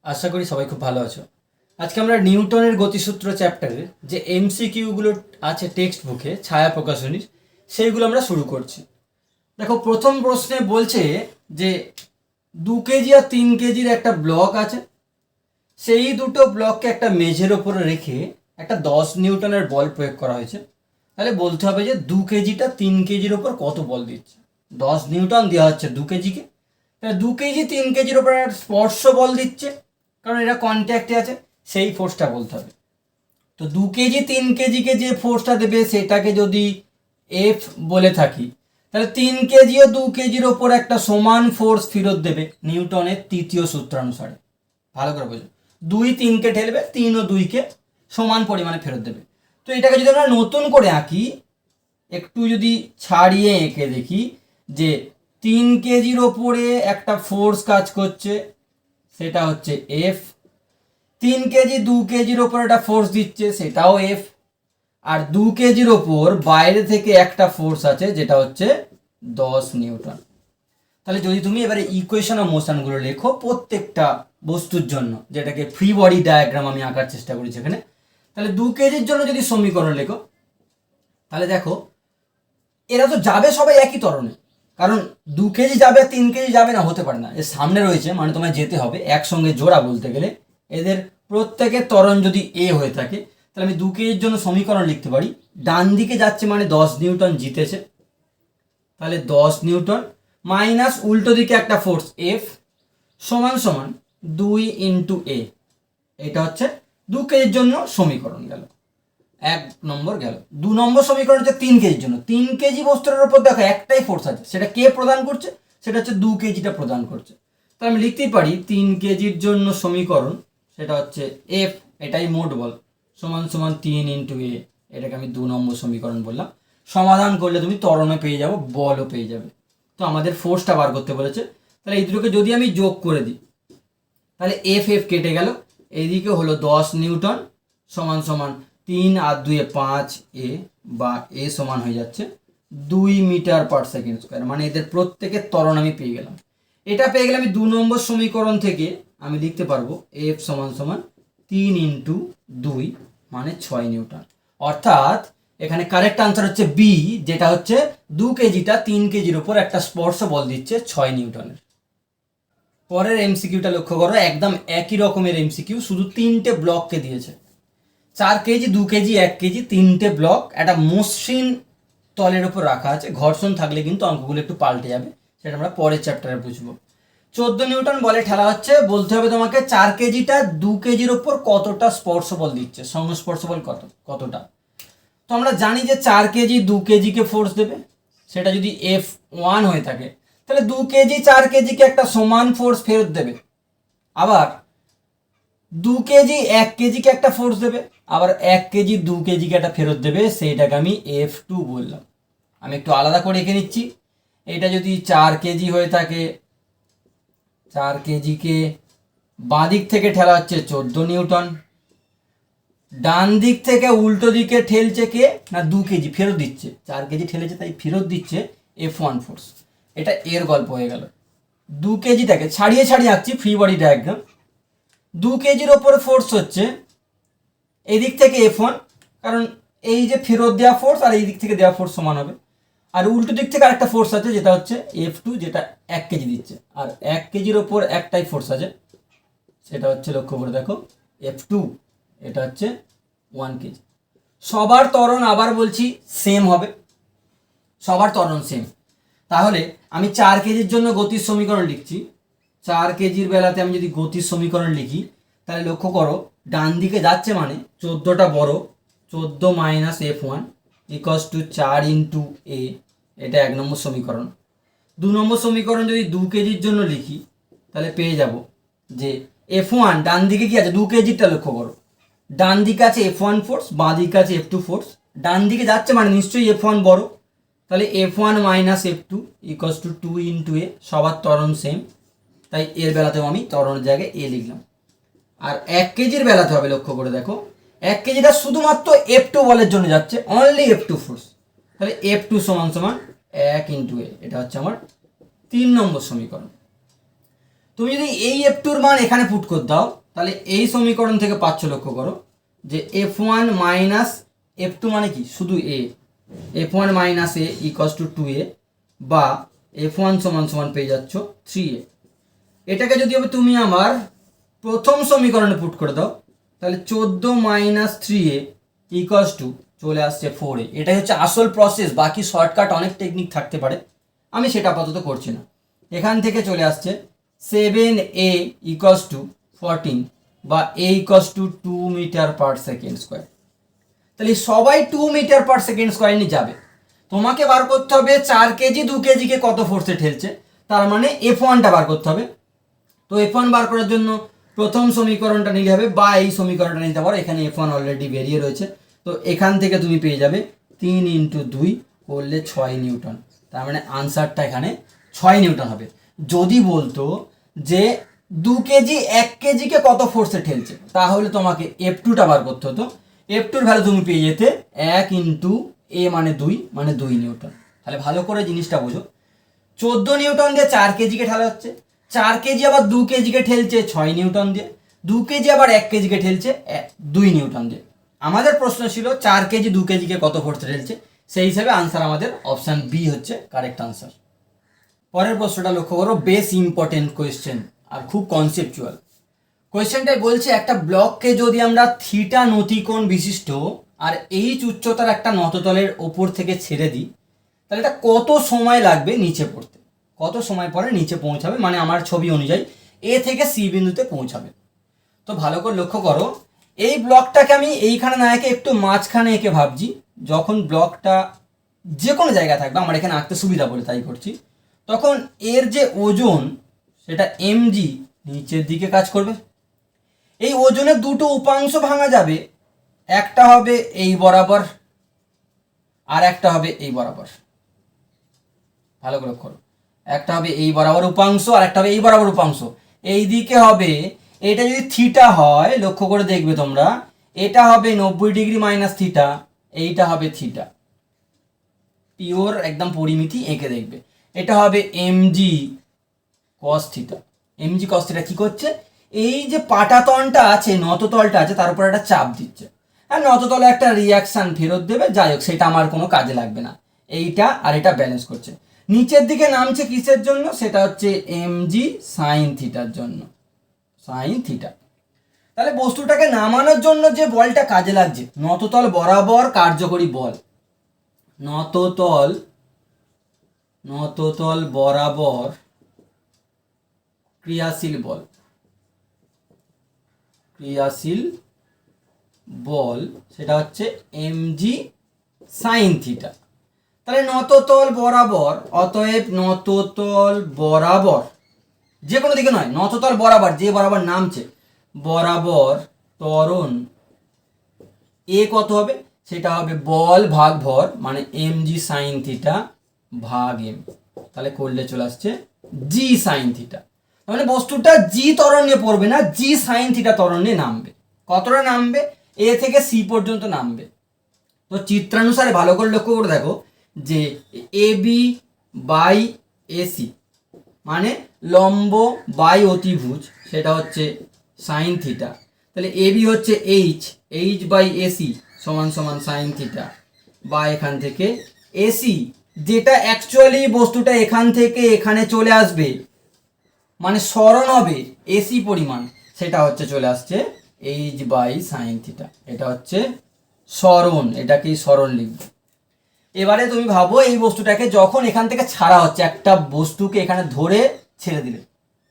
আশা করি সবাই খুব ভালো আছো। আজকে আমরা নিউটনের গতিসূত্র চ্যাপ্টারের যে এমসিকিউগুলো আছে টেক্সট বুকে ছায়া প্রকাশনীর সেইগুলো আমরা শুরু করছি। দেখো, প্রথম প্রশ্নে বলছে যে 2 কেজি আর 3 কেজির একটা ব্লক আছে, সেই দুটো ব্লককে একটা মেঝের ওপরে রেখে একটা 10 নিউটনের বল প্রয়োগ করা হয়েছে। তাহলে বলতে হবে যে 2 কেজিটা 3 কেজির ওপর কত বল দিচ্ছে। 10 নিউটন দেওয়া হচ্ছে 2 কেজিকে, তাহলে 2 কেজি 3 কেজির ওপর একটা স্পর্শ বল দিচ্ছে, কারণ এটা কন্ট্যাক্টে আছে, সেই ফোর্সটা বলতে হবে। তো 2 কেজি 3 কেজিকে যে ফোর্সটা দেবে সেটাকে যদি এফ বলে থাকি, তাহলে 3 কেজিও 2 কেজির ওপর একটা সমান ফোর্স ফেরত দেবে নিউটনের তৃতীয় সূত্রানুসারে। ভালো করে বোঝো, 2 3কে ঠেলবে, 3 ও 2কে সমান পরিমাণে ফেরত দেবে। তো এটাকে যদি আমরা নতুন করে আঁকি, একটু যদি ছাড়িয়ে এঁকে দেখি যে 3 কেজির ওপরে একটা ফোর্স কাজ করছে, সেটা হচ্ছে এফ। 3 কেজি 2 কেজির ওপর একটা ফোর্স দিচ্ছে, সেটাও এফ। আর 2 কেজির ওপর বাইরে থেকে একটা ফোর্স আছে, যেটা হচ্ছে 10 নিউটন। তাহলে যদি তুমি এবারে ইকুয়েশন অফ মোশনগুলো লেখো প্রত্যেকটা বস্তুর জন্য, যেটাকে ফ্রি বডি ডায়াগ্রাম আমি আঁকার চেষ্টা করেছি এখানে, তাহলে 2 কেজির জন্য যদি সমীকরণ লেখো, তাহলে দেখো এরা তো যাবে সবাই একই ত্বরণে। কারণ 2 কেজি যাবে 3 কেজি যাবে না, হতে পারে না। এর সামনে রয়েছে মানে তোমায় যেতে হবে একসঙ্গে জোড়া বলতে গেলে। এদের প্রত্যেকের ত্বরণ যদি এ হয়ে থাকে, তাহলে আমি 2 কেজির জন্য সমীকরণ লিখতে পারি, ডান দিকে যাচ্ছে মানে 10 নিউটন জিতেছে, তাহলে 10 নিউটন মাইনাস উল্টো দিকে একটা ফোর্স এফ সমান সমান 2 × এ। এটা হচ্ছে 2 কেজির জন্য সমীকরণ গেল, 1 নম্বর গেল। 2 নম্বর সমীকরণ হচ্ছে 3 কেজির জন্য। 3 কেজি বস্তুর উপর দেখো একটাই ফোর্স আছে, সেটা কে প্রদান করছে? সেটা হচ্ছে 2 কেজিটা প্রদান করছে। তাহলে আমি লিখতেই পারি 3 কেজির জন্য সমীকরণ, সেটা হচ্ছে এফ, এটাই মোট বল, সমান সমান 3 × এ। এটাকে আমি 2 নম্বর সমীকরণ বললাম। সমাধান করলে তুমি ত্বরণও পেয়ে যাবো, বলও পেয়ে যাবে। তো আমাদের ফোর্সটা বার করতে বলেছে, তাহলে এই দুটোকে যদি আমি যোগ করে দিই, তাহলে এফ এফ কেটে গেল, এইদিকে হলো 10 নিউটন সমান সমান 3 আর 2 5 এ, বা এ সমান হয়ে যাচ্ছে 2 মিটার/সেকেন্ড স্কোয়ার। মানে এদের প্রত্যেকের ত্বরণ আমি পেয়ে গেলাম। এটা পেয়ে গেলে আমি 2 নম্বর সমীকরণ থেকে আমি লিখতে পারবো এফ সমান সমান 3 × 2 মানে 6 নিউটন। অর্থাৎ এখানে কারেক্ট আনসার হচ্ছে বি, যেটা হচ্ছে 2 কেজিটা 3 কেজির ওপর একটা স্পর্শ বল দিচ্ছে 6 নিউটনের। পরের এমসিকিউটা লক্ষ্য করো, একদম একই রকমের এমসিকিউ, শুধু 3টে ব্লককে দিয়েছে। 4 কেজি 2 কেজি 1 কেজি 3টে ব্লক একটা মসৃণ তলের উপর রাখা আছে। ঘর্ষণ থাকলে কিন্তু অঙ্কগুলো একটু পাল্টে যাবে, সেটা আমরা পরের চ্যাপ্টারে বুঝবো। 14 নিউটন বলে ঠেলা হচ্ছে, বলতে হবে তোমাকে 4 কেজিটা 2 কেজির ওপর কতটা স্পর্শ বল দিচ্ছে, সংস্পর্শ বল কতটা। তো আমরা জানি যে 4 কেজি 2 কেজিকে ফোর্স দেবে, সেটা যদি F1 হয়ে থাকে, তাহলে 2 কেজি 4 কেজিকে একটা সমান ফোর্স ফেরত দেবে। আবার 2 কেজি 1 কেজিকে একটা ফোর্স দেবে, আবার 1 কেজি 2 কেজিকে একটা ফেরত দেবে, সেইটাকে আমি F2 বললাম। আমি একটু আলাদা করে এঁকে নিচ্ছি। এটা যদি 4 কেজি হয়ে থাকে, 4 কেজিকে বাঁ দিক থেকে ঠেলা হচ্ছে 14 নিউটন, ডান দিক থেকে উল্টো দিকে ঠেলছে কে না 2 কেজি ফেরত দিচ্ছে। 4 কেজি ঠেলেছে তাই ফেরত দিচ্ছে F1 ফোর্স। এটা এর গল্প হয়ে গেল। 2 কেজিটাকে ছাড়িয়ে ছাড়িয়ে আঁকছি ফ্রি বডি ডায়াগ্রাম। 2 কেজির ওপর ফোর্স হচ্ছে এই দিক থেকে F1, কারণ এই যে ফেরত দেওয়া ফোর্স আর এই দিক থেকে দেওয়া ফোর্স সমান হবে। আর উল্টো দিক থেকে আরেকটা ফোর্স আছে, যেটা হচ্ছে F2, যেটা 1 কেজি দিচ্ছে। আর 1 কেজির ওপর একটাই ফোর্স আছে, সেটা হচ্ছে লক্ষ্য করে দেখো F2, এটা হচ্ছে 1 কেজি। সবার ত্বরণ আবার বলছি সেম হবে, সবার ত্বরণ সেম। তাহলে আমি 4 কেজির জন্য গতির সমীকরণ লিখছি। 4 কেজির বেলাতে আমি যদি গতির সমীকরণ লিখি, তাহলে লক্ষ্য করো ডান দিকে যাচ্ছে মানে 14টা বড়, 14 মাইনাস F1 ইকস টু 4 × এ। এটা 1 নম্বর সমীকরণ। 2 নম্বর সমীকরণ যদি 2 কেজির জন্য লিখি, তাহলে পেয়ে যাব যে F1 ডান দিকে কি আছে, 2 কেজিরটা লক্ষ্য করো, ডান দিকে আছে F1 ফোর্স, বাঁ দিকে আছে F2 ফোর্স। ডান দিকে যাচ্ছে মানে নিশ্চয়ই F1 বড়, তাহলে F1 minus F2 x to 2 × এ। সবার ত্বরণ সেম, তাই এর বেলাতেও আমি ত্বরণের জায়গায় এ লিখলাম। আর 1 কেজির বেলাতে হবে, লক্ষ্য করে দেখো 1 কেজিটা শুধুমাত্র F2 বলের জন্য যাচ্ছে, অনলি F2 ফোর্স। তাহলে F2 সমান সমান 1 × এ। এটা হচ্ছে আমার 3 নম্বর সমীকরণ। তুমি যদি এই এফ টুর মান এখানে পুট করে দাও তাহলে এই সমীকরণ থেকে পাচ্ছ, লক্ষ্য করো যে F one minus F two মানে কি শুধু A, F one minus A x two two A, বা এফ ওয়ান সমান সমান পেয়ে যাচ্ছ থ্রি এ। এটাকে যদি তুমি আমার প্রথম সমীকরণে পুট করে দাও তাহলে 14 মাইনাস থ্রি এ ইকস টু চলে আসছে 4a। এটাই হচ্ছে আসল প্রসেস, বাকি শর্টকাট অনেক টেকনিক থাকতে পারে, আমি সেটা আপাতত করছি না। এখান থেকে চলে আসছে 7a ইকস টু 14 বা a equals to 2 metre per second square. তাহলে সবাই 2 মিটার পার সেকেন্ড স্কোয়ার নিয়ে যাবে, তোমাকে বার করতে হবে 4 কেজি 2 কেজিকে কত ফোর্সে ঠেলছে, তার মানে এফ ওয়ানটা বার করতে হবে। তো এফ ওয়ান বার করার জন্য প্রথম সমীকরণটা নিতে হবে বা এই সমীকরণটা নিতে পারো, এখানে এফ ওয়ান অলরেডি বেরিয়ে রয়েছে। তো এখান থেকে তুমি পেয়ে যাবে 3 ইন্টু 2 করলে 6 নিউটন, তার মানে আনসারটা এখানে 6 নিউটন হবে। যদি বলতো যে 2 কেজি 1 কেজিকে কত ফোর্সে ঠেলছে, তাহলে তোমাকে এফ টুটা বার করতে হতো। এফ টুর ভ্যালু তুমি পেয়ে যেতে 1 ইন্টু এ মানে 2 মানে 2 নিউটন। তাহলে ভালো করে জিনিসটা বোঝো, 14 নিউটন দিয়ে 4 কেজিকে ঠেলা হচ্ছে, 4 কেজি আবার 2 কেজিকে ঠেলছে 6 নিউটন দিয়ে, 2 কেজি আবার 1 কেজিকে ঠেলছে 2 নিউটন দিয়ে। আমাদের প্রশ্ন ছিল 4 কেজি 2 কেজিকে কত ফোর্সে ঠেলছে, সেই হিসাবে আনসার আমাদের অপশান বি হচ্ছে কারেক্ট আনসার। পরের প্রশ্নটা লক্ষ্য করো, বেশ ইম্পর্টেন্ট কোয়েশ্চেন আর খুব কনসেপচুয়াল। কোয়েশ্চেনটাই বলছে একটা ব্লককে যদি আমরা থিটা নতিকোণ বিশিষ্ট আর এইচ উচ্চতার একটা নততলের ওপর থেকে ছেড়ে দিই, তাহলে এটা কত সময় লাগবে নিচে পড়তে, কত সময় পরে নিচে পৌঁছাবে, মানে আমার ছবি অনুযায়ী এ থেকে সি বিন্দুতে পৌঁছাবে। তো ভালো করে লক্ষ্য করো, এই ব্লকটাকে আমি এইখানে না এঁকে একটু মাঝখানে এঁকে ভাবছি। যখন ব্লকটা যে কোনো জায়গায় থাকবে, আমার এখানে আঁকতে সুবিধা বলে তাই করছি, তখন এর যে ওজন সেটা এমজি নিচের দিকে কাজ করবে। এই ওজনের দুটো উপাংশ ভাঙা যাবে, একটা হবে এই বরাবর আর একটা হবে এই বরাবর। ভালো করে লক্ষ্য করো, একটা হবে এই বরাবর উপাংশ আর একটা হবে এই বরাবর উপাংশ। এই দিকে হবে, এটা যদি থিটা হয় লক্ষ্য করে দেখবে তোমরা, এটা হবে 90 ডিগ্রি মাইনাস থিটা, এইটা হবে থিটা, পিওর একদম পরিমিতি এঁকে দেখবে। এটা হবে MG cos theta. MG cos theta কি করছে, এই যে পাটাতনটা আছে নততলটা আছে তার উপর একটা চাপ দিচ্ছে, আর নততলে একটা রিয়াকশান ফেরত দেবে, যাই হোক সেটা আমার কোনো কাজে লাগবে না, এইটা আর এটা ব্যালেন্স করছে। নিচের দিকে নামছে কিসের জন্য, সেটা হচ্ছে এমজি সাইন থিটার জন্য, সাইন থিটা। তাহলে বস্তুটাকে নামানোর জন্য যে বলটা কাজে লাগছে, নততল বরাবর কার্যকরী বল, নততল বরাবর ক্রিয়াশীল বল, সেটা হচ্ছে এমজি সাইন থিটা। তাহলে নততল বরাবর, অতএব নততল বরাবর যে কোনো দিকে নয়, নততল বরাবর যে বরাবর নামছে বরাবর ত্বরণ এ কত হবে, সেটা হবে বল ভাগ ভর, মানে এমজি সাইন থিটা ভাগ এম। তাহলে করলে চলে আসছে জি সাইন থিটা। মানে বস্তুটা জি ত্বরণ নিয়ে পড়বে না, জি সাইন থিটা ত্বরণ নিয়ে নামবে। কতটা নামবে, এ থেকে সি পর্যন্ত নামবে। তো চিত্রানুসারে ভালো করে লক্ষ্য করে দেখো যে এ বি বাই এসি মানে লম্ব বাই অতিভুজ, সেটা হচ্ছে সাইন থিটা। তাহলে এ বি হচ্ছে এইচ বাই এসি সমান সমান সাইন থিটা, বা এখান থেকে এসি যেটা অ্যাকচুয়ালি বস্তুটা এখান থেকে এখানে চলে আসবে, মানে সরণ হবে এসি পরিমাণ, সেটা হচ্ছে চলে আসছে এইচ বাই সাইন থিটা। এটা হচ্ছে সরণ, এটাকেই সরণ লিখবে। এবারে তুমি ভাবো এই বস্তুটাকে যখন এখান থেকে ছাড়া হচ্ছে, একটা বস্তুকে এখানে ধরে ছেড়ে দিলে,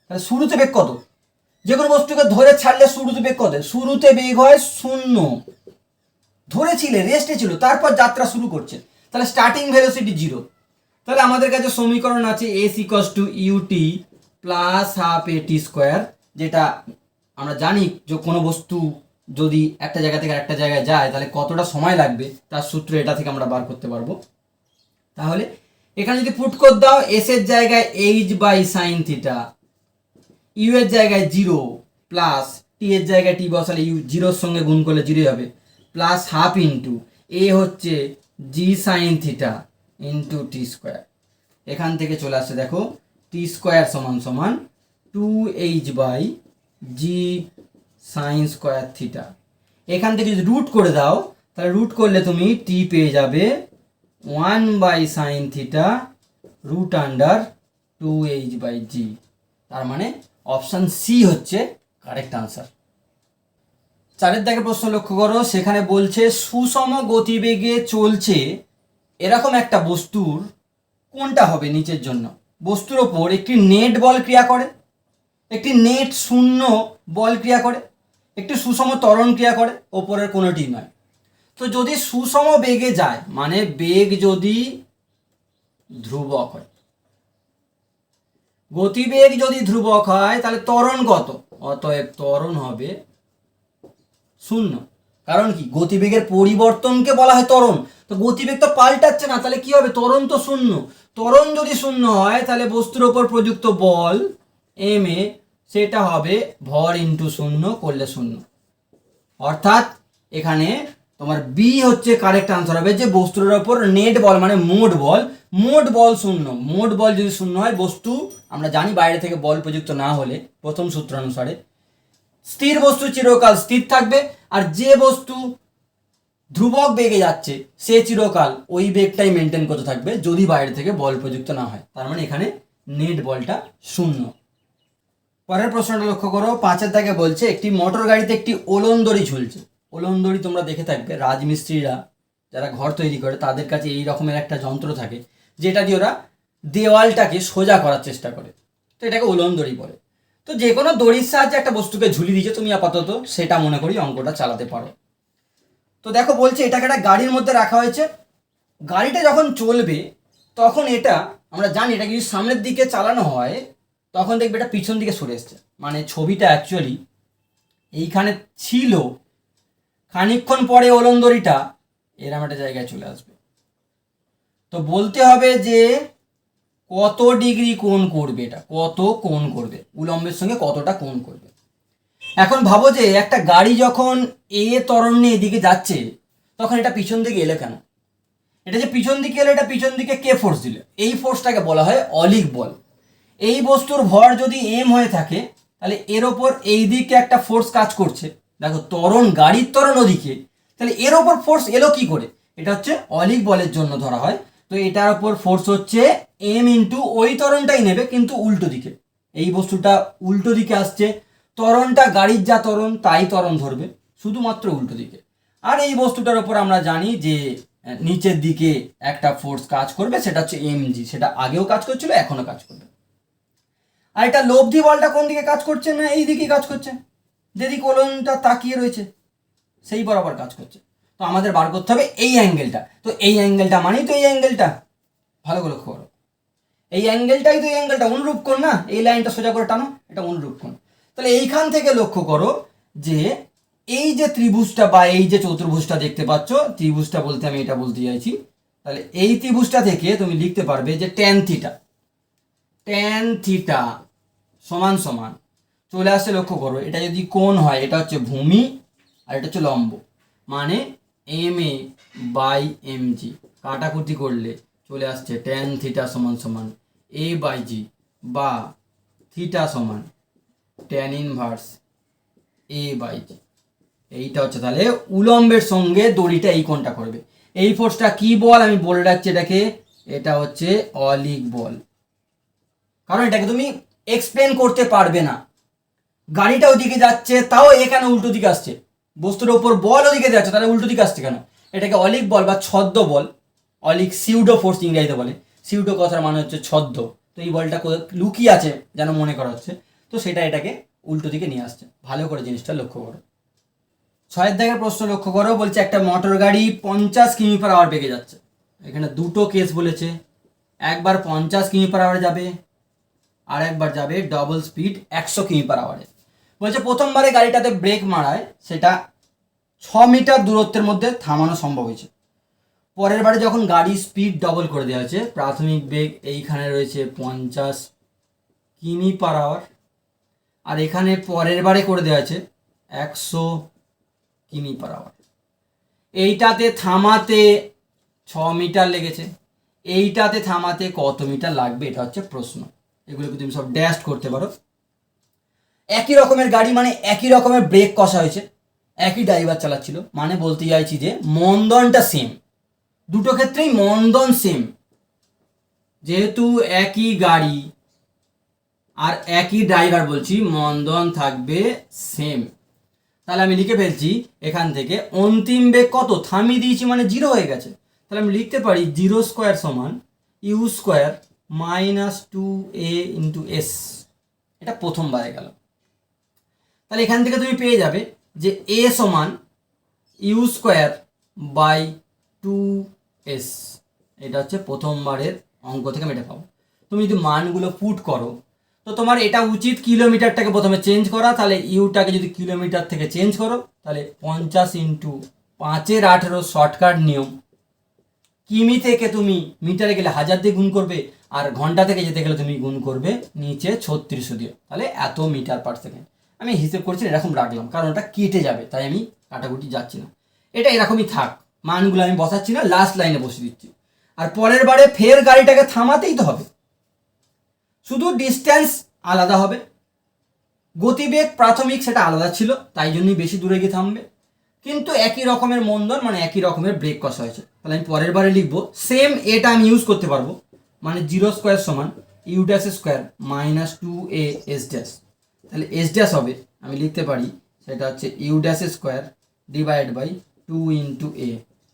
তাহলে শুরুতে বেগ কত, যে কোনো বস্তুকে ধরে ছাড়লে শুরুতে বেগ কত, শুরুতে বেগ হয় 0, ধরেছিলে রেস্টে ছিল, তারপর যাত্রা শুরু করছে, তাহলে স্টার্টিং ভেলোসিটি 0। তাহলে আমাদের কাছে সমীকরণ আছে S equals to UT plus half AT square, যেটা আমরা জানি যে কোনো বস্তু যদি একটা জায়গা থেকে একটা জায়গায় যায় তাহলে কতটা সময় লাগবে, তার সূত্র এটা থেকে আমরা বার করতে পারবো। তাহলে এখানে যদি পুট করে দাও, এস এর জায়গায় H by sine theta, U এর জায়গায় 0 প্লাস টি এর জায়গায় টি বসালে ইউ 0-র সঙ্গে গুণ করলে 0 হবে, প্লাস হাফ ইন্টু এ হচ্ছে জি sine theta into T square. এখান থেকে চলে আসছে দেখো টি স্কোয়ার সমান সমান 2h/g সাইন স্কোয়ার থিটা। এখান থেকে যদি রুট করে দাও তাহলে রুট করলে তুমি টি পেয়ে যাবে 1/sin থিটা √2h/g। তার মানে অপশান সি হচ্ছে কারেক্ট আনসার। 4 দাগের প্রশ্ন লক্ষ্য করো, সেখানে বলছে সুষম গতিবেগে চলছে এরকম একটা বস্তুর কোনটা হবে নিচের জন্য। বস্তুর ওপর একটি নেট বল ক্রিয়া করে, একটি নেট শূন্য বল ক্রিয়া করে, একটি সুষম ত্বরণ ক্রিয়া করে, ওপরের কোনোটি নয়। তো যদি সুষম বেগে যায় মানে বেগ যদি ধ্রুবক হয়, গতিবেগ যদি ধ্রুবক হয় তাহলে ত্বরণ কত? অতএব ত্বরণ হবে 0। কারণ কি, গতিবেগের পরিবর্তনকে বলা হয় ত্বরণ। তো গতিবেগ তো পাল্টাচ্ছে না, তাহলে কি হবে? ত্বরণ তো 0। ত্বরণ যদি 0 হয় তাহলে বস্তুর ওপর প্রযুক্ত বল এম এ সেটা হবে ভর ইন্টু 0 করলে 0। অর্থাৎ এখানে তোমার বি হচ্ছে কারেক্ট আনসার হবে, যে বস্তুর ওপর নেট বল মানে মোট বল 0। মোট বল যদি 0 হয়, বস্তু আমরা জানি বাইরে থেকে বল প্রযুক্ত না হলে প্রথম সূত্র অনুসারে স্থির বস্তু চিরকাল স্থির থাকবে, আর যে বস্তু ধ্রুবক বেগে যাচ্ছে সে চিরকাল ওই বেগটাই মেনটেন করতে থাকবে যদি বাইরে থেকে বল প্রযুক্ত না হয়। তার মানে এখানে নেট বলটা 0। পরের প্রশ্নটা লক্ষ্য করো, 5 দাগে বলছে একটি মোটর গাড়িতে একটি ওলন দড়ি ঝুলছে। ওলন দড়ি তোমরা দেখে থাকবে, রাজমিস্ত্রিরা যারা ঘর তৈরি করে তাদের কাছে এই রকমের একটা যন্ত্র থাকে যেটা দিয়ে ওরা দেওয়ালটাকে সোজা করার চেষ্টা করে, তো এটাকে ওলন দড়ি বলে। তো যে কোনো দড়ির সাহায্যে একটা বস্তুকে ঝুলিয়ে দিচ্ছে, তুমি আপাতত সেটা মনে করি অঙ্কটা চালাতে পারো। তো দেখো বলছে এটাকে একটা গাড়ির মধ্যে রাখা হয়েছে। গাড়িটা যখন চলবে তখন এটা আমরা জানি এটা যদি সামনের দিকে চালানো হয় তখন দেখবে এটা পিছন দিকে সরে এসছে, মানে ছবিটা অ্যাকচুয়ালি এইখানে ছিল, খানিকক্ষণ পরে ওলন দড়িটা এরম একটা জায়গায় চলে আসবে। তো বলতে হবে যে কত ডিগ্রি কোণ করবে, এটা কত কোণ করবে, উলম্বের সঙ্গে কতটা কোণ করবে। এখন ভাবো যে একটা গাড়ি যখন এ ত্বরণ নিয়ে এদিকে যাচ্ছে তখন এটা পিছন দিকে এলো কেন? এটা যে পিছন দিকে এলো, এটা পিছন দিকে কে ফোর্স দিল? এই ফোর্সটাকে বলা হয় অলিক বল। এই বস্তুর ভর যদি এম হয়ে থাকে তাহলে এর ওপর এই দিকে একটা ফোর্স কাজ করছে, দেখো ত্বরণ, গাড়ির ত্বরণ ওদিকে, তাহলে এর ওপর ফোর্স এলো কি করে? এটা হচ্ছে অলিক বলের জন্য ধরা হয়। তো এটার ওপর ফোর্স হচ্ছে এম ইন্টু ওই ত্বরণটাই নেবে কিন্তু উল্টো দিকে, এই বস্তুটা উল্টো দিকে আসছে, ত্বরণটা গাড়ির যা ত্বরণ তাই ত্বরণ ধরবে, শুধুমাত্র উল্টো দিকে। আর এই বস্তুটার ওপর আমরা জানি যে নিচের দিকে একটা ফোর্স কাজ করবে, সেটা হচ্ছে এমজি, সেটা আগেও কাজ করছিল এখনো কাজ করবে। আর এটা লব্ধি বলটা কোন দিকে কাজ করছে? না এই দিকে কাজ করছে, যেদিকে ওলনটা তাকিয়ে রয়েছে সেই বরাবর কাজ করছে। তো আমাদের বার করতে হবে এই অ্যাঙ্গেলটা। তো এই অ্যাঙ্গেলটা মানেই তো এই অ্যাঙ্গেলটা, ভালো করে লক্ষ্য করো, এই অ্যাঙ্গেলটাই তো এই অ্যাঙ্গেলটা, অনুরূপ কোণ না? এই লাইনটা সোজা করে টানো, এটা অনুরূপ কোণ। তাহলে এইখান থেকে লক্ষ্য করো যে এই যে ত্রিভুজটা বা এই যে চতুর্ভুজটা দেখতে পাচ্ছ, ত্রিভুজটা বলতে আমি এটা বলতে চাইছি, তাহলে এই ত্রিভুজটা থেকে তুমি লিখতে পারবে যে ট্যান থিটা সমান সমান চলে আসছে, লক্ষ্য করো এটা যদি কোণ হয় এটা হচ্ছে ভূমি আর এটা হচ্ছে লম্ব, মানে M A by M G, কাটাকুটি করলে চলে আসছে ট্যান থিটা সমান সমান এ বাই জি, বা থিটা সমান ট্যান ইনভার্স এ বাই জি। এইটা হচ্ছে তাহলে উলম্বের সঙ্গে দড়িটা এই কোণটা করবে। এই ফোর্সটা কি বল আমি বলে রাখছি এটাকে, এটা হচ্ছে অলিক বল। কারণ এটাকে তুমি এক্সপ্লেন করতে পারবে না, গাড়িটা ওদিকে যাচ্ছে তাও এখানে উল্টো দিকে আসছে, বস্তুর ওপর বল ওদিকে যাচ্ছে তাহলে উল্টো দিকে আসছে কেন? এটাকে অলিক বল বা ছদ্ম বল, অলিক সিউডো ফোর্স ইংরেজিতে বলে, সিউডো কথার মানে হচ্ছে ছদ্ম। তো এই বলটা লুকিয়ে আছে যেন মনে করা হচ্ছে, তো সেটা এটাকে উল্টো দিকে নিয়ে আসছে। ভালো করে জিনিসটা লক্ষ্য করো। 6 দাগের প্রশ্ন লক্ষ্য করো, বলছে একটা মোটর গাড়ি 50 কিমি/আওয়ার বেগে যাচ্ছে। এখানে দুটো কেস বলেছে, একবার 50 কিমি/আওয়ারে যাবে আর একবার যাবে ডবল স্পিড 100 কিমি/আওয়ারে। বলছে প্রথমবারে গাড়িটাতে ব্রেক মারায় সেটা 6 মিটার দূরত্বের মধ্যে থামানো সম্ভব হয়েছে। পরের বারে যখন গাড়ি স্পিড ডবল করে দেওয়া হয়েছে, প্রাথমিক বেগ এইখানে রয়েছে 50 কিমি/আওয়ার, আর এখানে পরের বারে করে দেওয়া আছে 100 কিমি/আওয়ার। এইটাতে থামাতে 6 মিটার লেগেছে, এইটাতে থামাতে কত মিটার লাগবে এটা হচ্ছে প্রশ্ন। এগুলোকে তুমি সব ড্যাশ করতে পারো, একই রকমের গাড়ি মানে একই রকমের ব্রেক কষা হয়েছে, একই ড্রাইভার চালাচ্ছিল, মানে বলতে চাইছি যে মন্দনটা সেম, দুটো ক্ষেত্রেই মন্দন সেম। যেহেতু একই গাড়ি আর একই ড্রাইভার বলছি, মন্দন থাকবে সেম। তাহলে আমি লিখে ফেলছি এখান থেকে অন্তিম বেগ কত, থামিয়ে দিয়েছি মানে জিরো হয়ে গেছে। তাহলে আমি লিখতে পারি জিরো স্কোয়ার সমান U square minus two A into S. এটা প্রথমবারে গেল। তাহলে এখান থেকে তুমি পেয়ে যাবে যে এ সমান U square by two S. এটা হচ্ছে প্রথমবারের অঙ্ক থেকে আমি এটা পাবো। তুমি যদি মানগুলো পুট করো তো তোমার এটা উচিত কিলোমিটারটাকে প্রথমে চেঞ্জ করা, তাহলে ইউটাকে যদি কিলোমিটার থেকে চেঞ্জ করো তাহলে 50 ইন্টু 5/18 শর্টকাট নিয়ম। কিমি থেকে তুমি মিটারে গেলে 1000 দিয়ে গুণ করবে, আর ঘন্টা থেকে যেতে গেলে তুমি গুণ করবে নিচে 3600 দিয়ে, তাহলে এত মিটার পার সেকেন্ড। আমি হিসেব করছি এরকম রাখলাম কারণ ওটা কেটে যাবে, তাই আমি কাটাকুটি যাচ্ছি না, এটা এরকমই থাক। মানগুলো আমি বসাচ্ছি না, লাস্ট লাইনে বসে দিচ্ছি। আর পরের বারে ফের গাড়িটাকে থামাতেই তো হবে, শুধু ডিস্টেন্স আলাদা হবে। গতিবেগ প্রাথমিক সেটা আলাদা ছিল, তাই জন্যই বেশি দূরে গিয়ে থামবে, কিন্তু একই রকমের মন্দন মানে একই রকমের ব্রেক কষা হয়েছে। তাহলে আমি পরের বারে লিখবো সেম, এটা আমি ইউজ করতে পারবো, মানে জিরো স্কোয়ার সমান u dash square minus two a s dash. তাহলে এস ড্যাশ হবে, আমি লিখতে পারি সেটা হচ্ছে u dash square divide by two into a.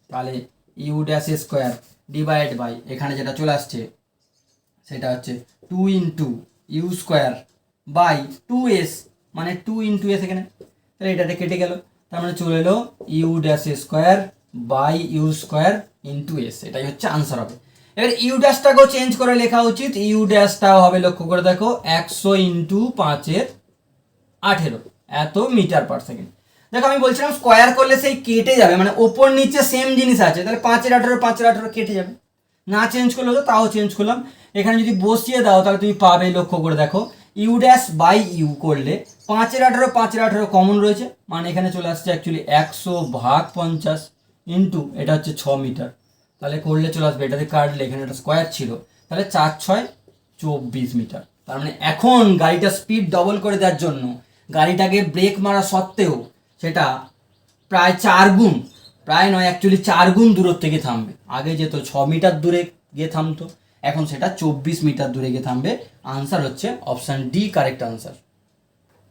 তাহলে u dash square divide by এখানে যেটা চলে আসছে সেটা হচ্ছে two into u square by two s, মানে টু ইন্টু এস এখানে, তাহলে এটাতে কেটে গেল। তার মানে চলে এলো u dash square by u square into S, এটাই হচ্ছে আনসার হবে। এবার ইউ ড্যাশটাকেও চেঞ্জ করে লেখা উচিত, ইউ ড্যাশটাও হবে, লক্ষ্য করে দেখো 100 ইন্টু 5/18 এত মিটার পার সেকেন্ড। দেখো আমি বলছিলাম স্কোয়ার করলে সেই কেটে যাবে, মানে ওপর নিচে সেম জিনিস আছে, তাহলে 5/18 কেটে যাবে। না চেঞ্জ করলে হতো, তাও চেঞ্জ করলাম। এখানে যদি বসিয়ে দাও তাহলে তুমি পাবে, লক্ষ্য করে দেখো ইউ ড্যাশ বাই ইউ করলে 5/18 কমন রয়েছে, মানে এখানে চলে আসছে অ্যাকচুয়ালি 100/50 ইন্টু এটা হচ্ছে 6 মিটার। তাহলে করলে চলে আসবে, এটাতে কাটলে এখানে একটা স্কোয়ার ছিল, তাহলে 4×6 = 24 মিটার। তার মানে এখন গাড়িটা স্পিড ডবল করে দেওয়ার জন্য গাড়িটাকে ব্রেক মারা সত্ত্বেও সেটা প্রায় 4 গুণ, প্রায় নয় অ্যাকচুয়ালি 4 গুণ দূরত্ব থেকে থামবে। আগে যেত 6 মিটার দূরে গিয়ে থামতো, এখন সেটা 24 মিটার দূরে গিয়ে থামবে। আনসার হচ্ছে অপশান ডি কারেক্ট আনসার।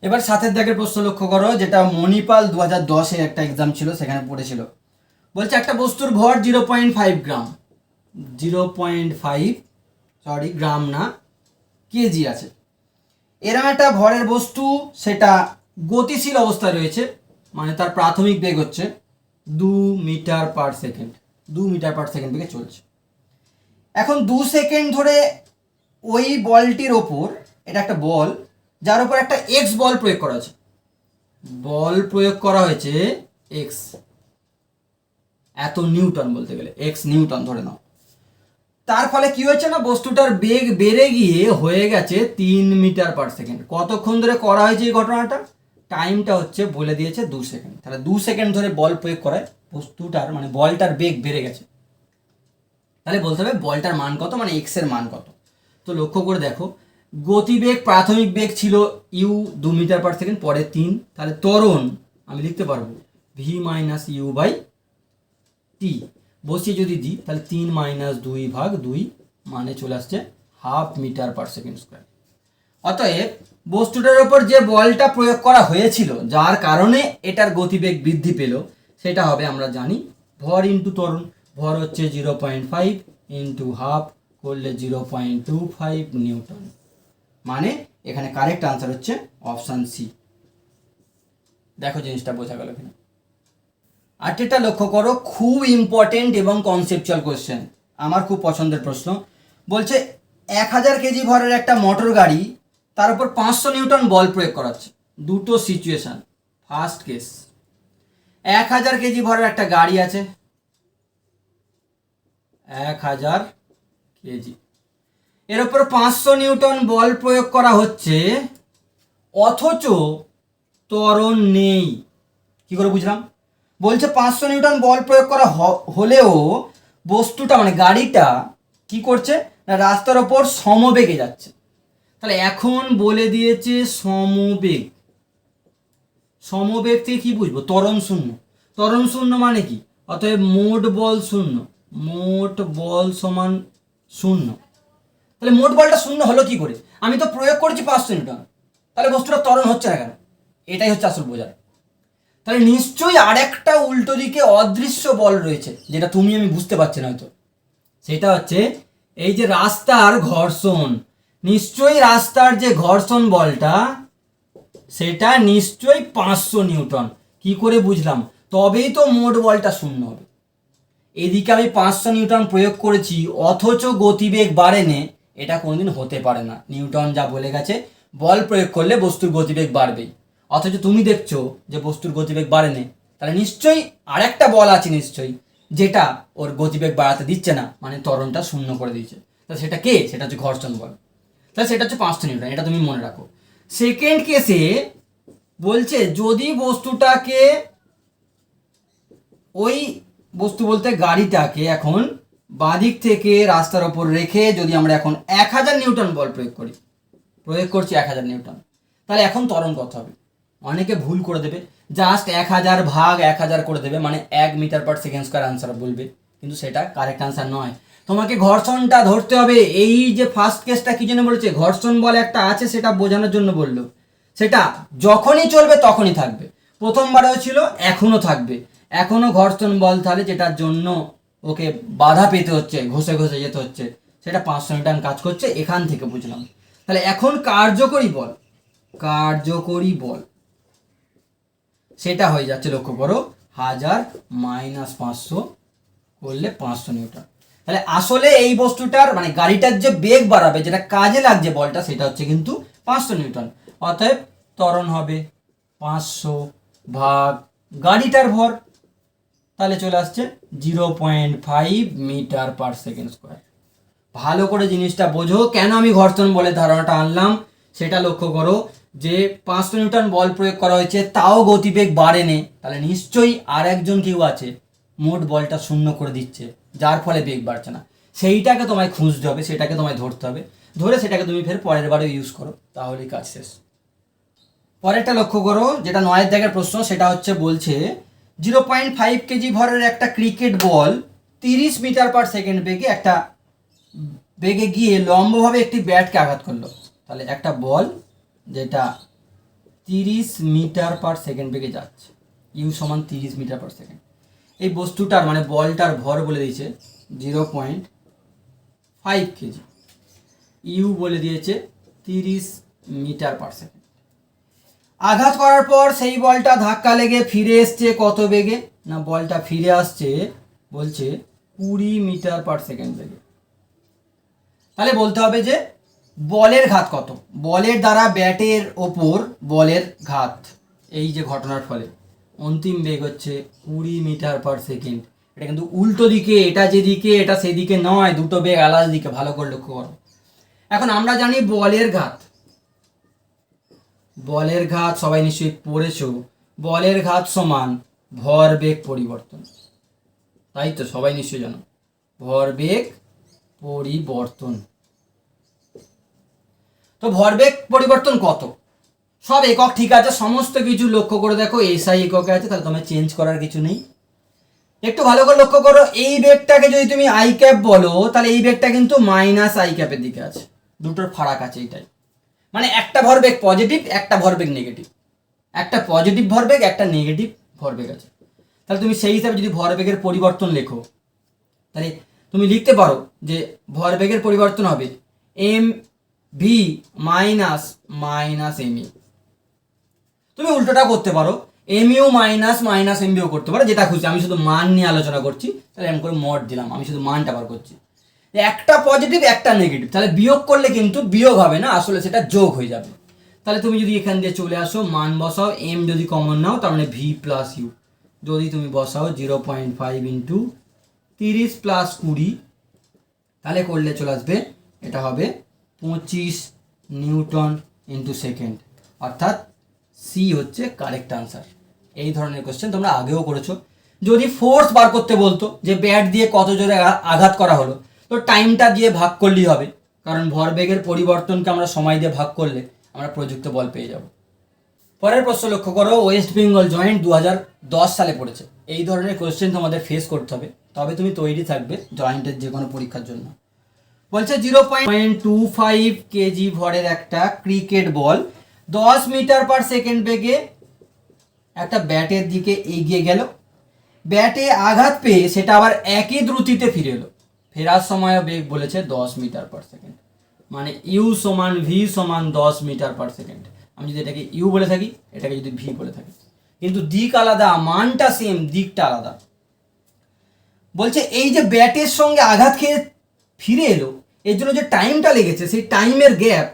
এবার সাথের দাগের প্রশ্ন লক্ষ্য করো, যেটা মণিপাল 2010-এর একটা এক্সাম ছিল, সেখানে পড়েছিল। বলছে একটা বস্তুর ভর 0.5 গ্রাম, 0.5 সরি গ্রাম না কেজি আছে। এরম একটা ভরের বস্তু, সেটা গতিশীল অবস্থায় রয়েছে, মানে তার প্রাথমিক বেগ হচ্ছে 2 metre per second, 2 metre per second বেগে চলছে। এখন 2 সেকেন্ড ধরে ওই বলটির ওপর, এটা একটা বল যার উপর একটা এক্স বল প্রয়োগ করা হয়েছে, বল প্রয়োগ করা হয়েছে এক্স, এত নিউটন, বলতে গেলে এক্স নিউটন ধরে নাও। তার ফলে কি হয়েছে না, বস্তুটার বেগ বেড়ে গিয়ে হয়ে গেছে 3 মিটার পার সেকেন্ড। কতক্ষণ ধরে করা হয়েছে এই ঘটনাটা, টাইমটা হচ্ছে বলে দিয়েছে 2 সেকেন্ড। তাহলে 2 সেকেন্ড ধরে বল প্রয়োগ করায় বস্তুটার মানে বলটার বেগ বেড়ে গেছে। তাহলে বলতে হবে বলটার মান কত, মানে এক্স এর মান কত। তো লক্ষ্য করে দেখো, গতিবেগ প্রাথমিক বেগ ছিল ইউ 2 মিটার পার সেকেন্ড, পরে 3, তাহলে ত্বরণ আমি লিখতে পারবো V minus you by T. বসিয়ে যদি দিই তাহলে 3 - 2/2 মানে চলে আসছে 1/2 মিটার পার সেকেন্ড স্কোয়ার। অতএব বস্তুটার ওপর যে বলটা প্রয়োগ করা হয়েছিল, যার কারণে এটার গতিবেগ বৃদ্ধি পেল, সেটা হবে আমরা জানি ভর ইন্টু ত্বরণ। ভর হচ্ছে 0.5 ইন্টু 1/2 করলে 0.25 নিউটন, মানে এখানে কারেক্ট আনসার হচ্ছে অপশান সি। দেখো জিনিসটা বোঝা গেল কিনা। আর এটা লক্ষ্য করো, খুব ইম্পর্টেন্ট এবং কনসেপচুয়াল কোয়েশ্চেন, আমার খুব পছন্দের প্রশ্ন। বলছে 1000 কেজি ভরের একটা মোটর গাড়ি, তার উপর 500 নিউটন বল প্রয়োগ করা হচ্ছে। দুটো সিচুয়েশন। ফার্স্ট কেস, 1000 কেজি ভরের একটা গাড়ি আছে, 1000 কেজি, এর উপর 500 নিউটন বল প্রয়োগ করা হচ্ছে, অথচ ত্বরণ নেই। কি করে বুঝলাম? বলছে 500 নিউটন বল প্রয়োগ করা হলেও বস্তুটা মানে গাড়িটা কি করছে না, রাস্তার ওপর সমবেগে যাচ্ছে। তাহলে এখন বলে দিয়েছে সমবেগ, সমবেগ থেকে কি বুঝবো? ত্বরণ শূন্য। ত্বরণ শূন্য মানে কি? অতএব মোট বল শূন্য, মোট বল সমান শূন্য। তাহলে মোট বলটা শূন্য হলো কি করে? আমি তো প্রয়োগ করেছি 500 নিউটন, তাহলে বস্তুটা ত্বরণ হচ্ছে না কেন? এটাই হচ্ছে আসল বোঝার। তাহলে নিশ্চয়ই আরেকটা উল্টো দিকে অদৃশ্য বল রয়েছে, যেটা তুমি আমি বুঝতে পারছি না হয়তো। সেটা হচ্ছে এই যে রাস্তার ঘর্ষণ, নিশ্চয়ই রাস্তার যে ঘর্ষণ বলটা সেটা নিশ্চয়ই 500 নিউটন। কি করে বুঝলাম? তবেই তো মোট বলটা শূন্য হবে। এদিকে আমি 500 নিউটন প্রয়োগ করেছি অথচ গতিবেগ বাড়েনি, এটা কোনোদিন হতে পারে না। নিউটন যা বলে গেছে, বল প্রয়োগ করলে বস্তুর গতিবেগ বাড়বেই। অথচ তুমি দেখছো যে বস্তুর গতিবেগ বাড়েনি, তাহলে নিশ্চয়ই আরেকটা বল আছে নিশ্চয়ই, যেটা ওর গতিবেগ বাড়াতে দিচ্ছে না, মানে ত্বরণটা শূন্য করে দিচ্ছে। তাহলে সেটা কে? সেটা হচ্ছে ঘর্ষণ বল। তাহলে সেটা হচ্ছে 500 নিউটন, এটা তুমি মনে রাখো। সেকেন্ড কেসে বলছে যদি বস্তুটাকে, ওই বস্তু বলতে গাড়িটাকে এখন বাঁদিক থেকে রাস্তার ওপর রেখে যদি আমরা এখন 1000 নিউটন বল প্রয়োগ করছি 1000 নিউটন, তাহলে এখন ত্বরণ কত হবে? অনেকে ভুল করে দেবে, জাস্ট 1000 ভাগ 1000 করে দেবে, মানে 1 metre per second square answer বলবে, কিন্তু সেটা কারেক্ট আনসার নয়। তোমাকে ঘর্ষণটা ধরতে হবে। এই যে ফার্স্ট কেসটা কি জন্য বলেছে? ঘর্ষণ বল একটা আছে সেটা বোঝানোর জন্য বললো। সেটা যখনই চলবে তখনই থাকবে, প্রথমবারেও ছিল, এখনো থাকবে, এখনো ঘর্ষণ বল, তাহলে যেটার জন্য ওকে বাধা পেতে হচ্ছে, ঘষে ঘষে যেতে হচ্ছে, সেটা 500 নিউটন কাজ করছে, এখান থেকে বুঝলাম। তাহলে এখন কার্যকরী বল, কার্যকরী বল সেটা হয়ে যাচ্ছে, লক্ষ্য করো, 1000 মাইনাস 500 করলে 500 নিউটন। তাহলে আসলে এই বস্তুটার মানে গাড়িটার যে বেগ বাড়াবে, যেটা কাজে লাগছে বলটা, সেটা হচ্ছে কিন্তু 500 নিউটন। অতএব ত্বরণ হবে 500 ভাগ গাড়িটার ভর, তাহলে চলে আসছে 0.5 মিটার পার সেকেন্ড স্কোয়ার। ভালো করে জিনিসটা বোঝো, কেন আমি ঘর্ষণ বলে ধারণাটা আনলাম সেটা লক্ষ্য করো। যে 500 নিউটন বল প্রয়োগ করা হয়েছে, তাও গতিবেগ বাড়েনি, তাহলে নিশ্চয়ই আর একজন কেউ আছে মোট বলটা শূন্য করে দিচ্ছে, যার ফলে বেগ বাড়ছে না। সেইটাকে তোমায় খুঁজতে হবে, সেটাকে তোমায় ধরতে হবে, ধরে সেটাকে তুমি ফের পরের বারে ইউজ করো, তাহলেই কাজ শেষ। পরেরটা লক্ষ্য করো, যেটা 9 দাগের প্রশ্ন, সেটা হচ্ছে বলছে 0.5 কেজি ভরের একটা cricket ball 30 metre per second বেগে গিয়ে লম্বভাবে একটি ব্যাটকে আঘাত করলো। তাহলে একটা বল যেটা 30 মিটার পার সেকেন্ড বেগে যাচ্ছে, ইউ সমান 30 মিটার পার সেকেন্ড, এই বস্তুটার মানে বলটার ভর বলে দিয়েছে 0.5 কেজি, ইউ বলে দিয়েছে 30 মিটার পার সেকেন্ড। আঘাত করার পর সেই বলটা ধাক্কা লেগে ফিরে এসছে কত বেগে? না, বলটা ফিরে আসছে বলছে 20 মিটার পার সেকেন্ড বেগে। তাহলে বলতে হবে যে বলের ঘাত কত, বলের দ্বারা ব্যাটের ওপর বলের ঘাত, এই যে ঘটনার ফলে অন্তিম বেগ হচ্ছে 20 মিটার পার সেকেন্ড। এটা কিন্তু উল্টো দিকে, এটা যেদিকে এটা সেদিকে নয়, দুটো বেগ আলাদা দিকে, ভালো করে লক্ষ্য করো। এখন আমরা জানি বলের ঘাত সবাই নিশ্চয়ই পড়েছো, বলের ঘাত সমান ভরবেগ পরিবর্তন, তাই তো সবাই নিশ্চয়ই জানো, ভরবেগ পরিবর্তন। তো ভরবেগ পরিবর্তন কত? সব একক ঠিক আছে, সমস্ত কিছু লক্ষ্য করে দেখো এসআই এককে আছে, তাহলে তোমায় চেঞ্জ করার কিছু নেই। একটু ভালো করে লক্ষ্য করো, এই বেগটাকে যদি তুমি আই ক্যাপ বলো, তাহলে এই বেগটা কিন্তু মাইনাস আই ক্যাপের দিকে আছে, দুটোর ফারাক আছে এইটাই। মানে একটা ভরবেগ পজিটিভ, একটা ভরবেগ নেগেটিভ, একটা পজিটিভ ভরবেগ, একটা নেগেটিভ ভরবেগ আছে। তাহলে তুমি সেই হিসাবে যদি ভরবেগের পরিবর্তন লেখো, তাহলে তুমি লিখতে পারো যে ভরবেগের পরিবর্তন হবে m v minus minus M u. তুমি উল্টোটা করতে পারো, m u minus minus m ভিও করতে পারো, যেটা খুশি। আমি শুধু মান নিয়ে আলোচনা করছি, তাহলে এম করে মড দিলাম, আমি শুধু মানটা বার করছি। একটা পজিটিভ একটা নেগেটিভ, তাহলে বিয়োগ করলে কিন্তু বিয়োগ হবে না, আসলে সেটা যোগ হয়ে যাবে। তাহলে তুমি যদি এখান দিয়ে চলে আসো, মান বসাও, এম যদি কমন নাও, তার মানে ভি প্লাস ইউ যদি তুমি বসাও 0.5 ইন্টু 30 প্লাস 20, তাহলে করলে চলে আসবে, এটা হবে 25 নিউটন ইন্টু সেকেন্ড, অর্থাৎ সি হচ্ছে কারেক্ট আনসার। এই ধরনের কোশ্চেন তোমরা আগেও করেছো। যদি ফোর্স বার করতে বলতো যে ব্যাট দিয়ে কত জোরে আঘাত করা হলো, তো টাইমটা দিয়ে ভাগ করলেই হবে, কারণ ভরবেগের পরিবর্তনকে আমরা সময় দিয়ে ভাগ করলে আমরা প্রযুক্ত বল পেয়ে যাব। পরের প্রশ্ন লক্ষ্য করো, ওয়েস্ট বেঙ্গল জয়েন্ট 2010 সালে পড়েছে। এই ধরনের কোয়েশ্চেন তোমাদের ফেস করতে হবে, তবে তুমি তৈরি থাকবে জয়েন্টের যে কোনো পরীক্ষার জন্য। বলছে 0.25 কেজি ভরের একটা cricket ball 10 metre per second বেগে একটা ব্যাটের দিকে এগিয়ে গেল। ব্যাটে আঘাত পেয়ে সেটা আবার একই দ্রুতিতে ফিরে এলো। ফেরার সময় বেগ বলেছে 10 মিটার পার সেকেন্ড, মানে ইউ সমান ভি সমান 10 মিটার পার সেকেন্ড। আমি যদি এটাকে ইউ বলে থাকি, এটাকে যদি ভি বলে থাকি, কিন্তু দিক আলাদা, মানটা সেম, দিকটা আলাদা। বলছে এই যে ব্যাটের সঙ্গে আঘাত খেয়ে ফিরে এলো, এর জন্য যে টাইমটা লেগেছে, সেই টাইমের গ্যাপ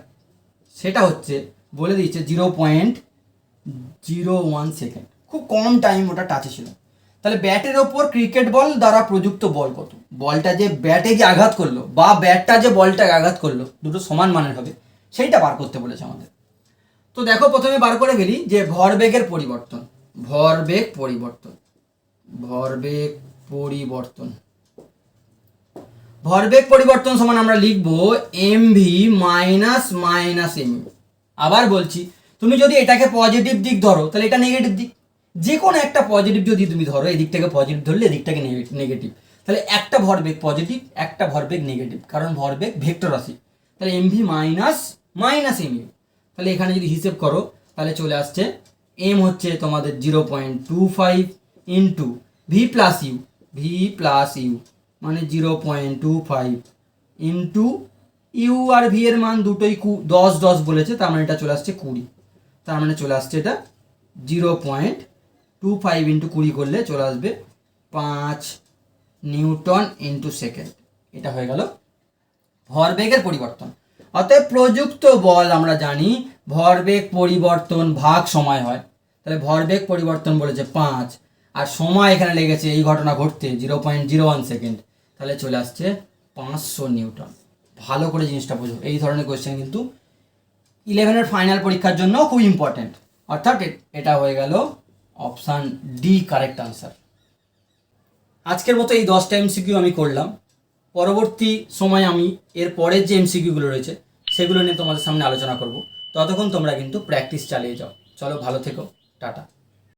সেটা হচ্ছে বলে দিচ্ছে 0.01 সেকেন্ড। খুব কম টাইম ওটা টাচে ছিল। তাহলে ব্যাটের ওপর ক্রিকেট বল দ্বারা প্রযুক্ত বল কত? বলটা যে ব্যাটে গিয়ে আঘাত করলো বা ব্যাটটা যে বলটাকে আঘাত করলো, দুটো সমান মানের হবে, সেইটা বার করতে বলেছে আমাদের। তো দেখো, প্রথমে বার করে ফেলি যে ভরবেগের পরিবর্তন। ভরবেগ পরিবর্তন, ভরবেগ পরিবর্তন, ভরবেগ পরিবর্তন সমান আমরা লিখবো এমভি মাইনাস মাইনাস এম। আবার বলছি, তুমি যদি এটাকে পজিটিভ দিক ধরো তাহলে এটা নেগেটিভ দিক। যে কোনো একটা পজিটিভ যদি তুমি ধরো, এদিকটাকে পজিটিভ ধরলে এদিকটাকে নেগেটিভ, তাহলে একটা ভরবেগ পজিটিভ, একটা ভরবেগ নেগেটিভ, কারণ ভরবেগ ভেক্টর রাশি। তাহলে MV minus minus M U. তাহলে এখানে যদি হিসেব করো তাহলে চলে আসছে এম হচ্ছে তোমাদের 0.25 into V plus U, V plus U মানে 0.25 ইন্টু ইউ আর ভি এর মান দুটোই 10 বলেছে, তার মানে এটা চলে আসছে 20। তার মানে চলে আসছে এটা 0.25 ইন্টু 20 করলে চলে আসবে 5 নিউটন ইন্টু সেকেন্ড। এটা হয়ে গেল ভরবেগের পরিবর্তন। অতএব প্রযুক্ত বল আমরা জানি ভরবেগ পরিবর্তন ভাগ সময় হয়। তাহলে ভরবেগ পরিবর্তন বলেছে 5, আর সময় এখানে লেগেছে এই ঘটনা ঘটতে 0.01 সেকেন্ড, তাহলে চলে আসছে 500 নিউটন। ভালো করে জিনিসটা বুঝো, এই ধরনের কোয়েশ্চেন কিন্তু 11-এর ফাইনাল পরীক্ষার জন্য খুব ইম্পর্টেন্ট। অর্থাৎ এটা হয়ে গেল অপশান ডি কারেক্ট আনসার। আজকের মতো এই 10টা এমসিকিউ আমি করলাম। পরবর্তী সময় আমি এর পরের যে এমসিকিউগুলো রয়েছে সেগুলো নিয়ে তোমাদের সামনে আলোচনা করব। ততক্ষণ তোমরা কিন্তু প্র্যাকটিস চালিয়ে যাও। চলো, ভালো থেকো, টাটা।